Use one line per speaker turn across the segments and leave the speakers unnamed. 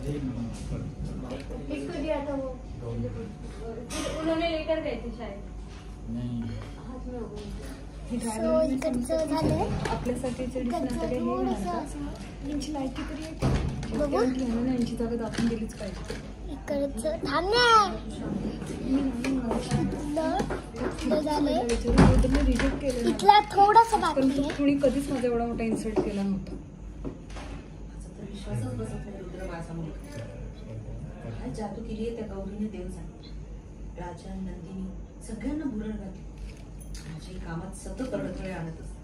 इसको दिया था वो, उन्होंने लेकर गए थे शायद। नहीं हाथ में हो गई।
इकडचं झालंय
आपल्यासाठी यांची लाईट किती बघू ना, यांची जागा दाखवून दिलीच पाहिजे.
इकडचं थांब झालंय.
रिजेक्ट केलं.
इथला थोडासा बाकी आहे.
कोणी कधीच माझा एवढा मोठा इन्सल्ट केला नव्हता.
जादू केली आहे त्या गौरीने. देव सांग राजा नंदिनी सगळ्यांना बुरळ घातली. माझ्या कामात सतत अडथळे आणत असते.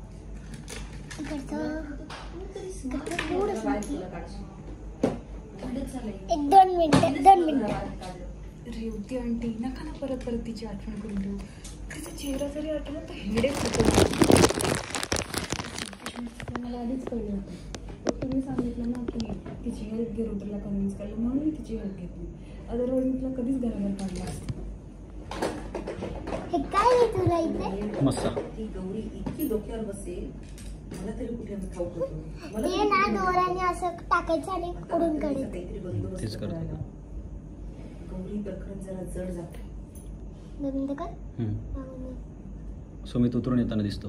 एक दोन मिनिटं
रेवती आंटी नका ना परत तिची आठवण करून देऊ. तिचा चेहरा जरी आठवला तर हेडेक होतो. मला आधीच कळलं होतं. तुम्ही सांगितलं ना की तिची हेल्प घे, रुद्रला कन्व्हिन्स करायला, म्हणून मी तिची हेल्प घेतली. अदरवाईज मी तुला कधीच घराबाहेर काढला असतं.
हे काय आहे तुला इथे?
मस्त. ती गौरी इतकी डोक्यावर बसेल मला तरी कुठे ठाऊक होतो.
ते ना दोऱ्याने असं टाकायचं आणि उडून काढायचं.
काहीतरी बंदोबस्त करायला. गौरी प्रकरण जरा जड जाते.
बंद कर.
सुमित उतरून येताना दिसतो.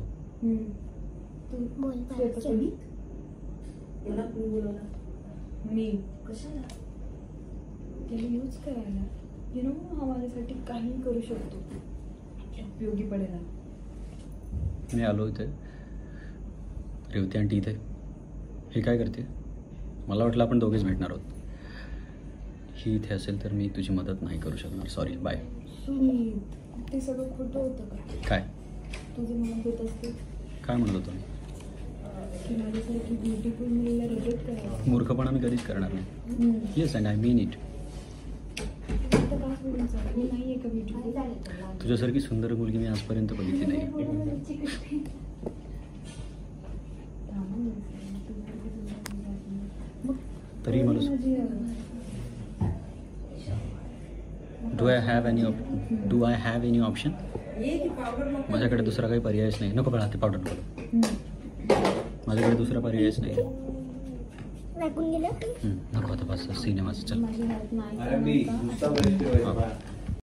तू बोल
याला कोणी बोलवला?
मी.
कशाला?
त्याला यूज करायला. यु नो हा माझ्यासाठी काही करू शकतो. उपयोगी पडेल.
मी आलो इथे. रेवती आंटी इथे. हे काय करते? मला वाटलं आपण दोघेच भेटणार आहोत. ही इथे असेल तर मी तुझी मदत नाही करू शकणार. सॉरी. बाय.
सुमित ते सगळं खोटं होतं का?
काय
तुझं मनात होत असते?
काय म्हणत होतो मी?
की माझ्यासारखी ब्युटिफुल मुलीला रिजेक्ट करायला.
मूर्खपणा मी कधीच करणार नाही. Yes and I mean it.
मी नाही आहे का ब्युटिफुल?
तुझ्यासारखी सुंदर मुलगी मी आजपर्यंत बघितली नाही. तरी मला do I have any option? माझ्याकडे दुसरा काही पर्यायच नाही. नको बाळा ते पावडर नको. माझ्याकडे दुसरा पर्यायच नाही. नको आता बस सिनेमाचं. चल.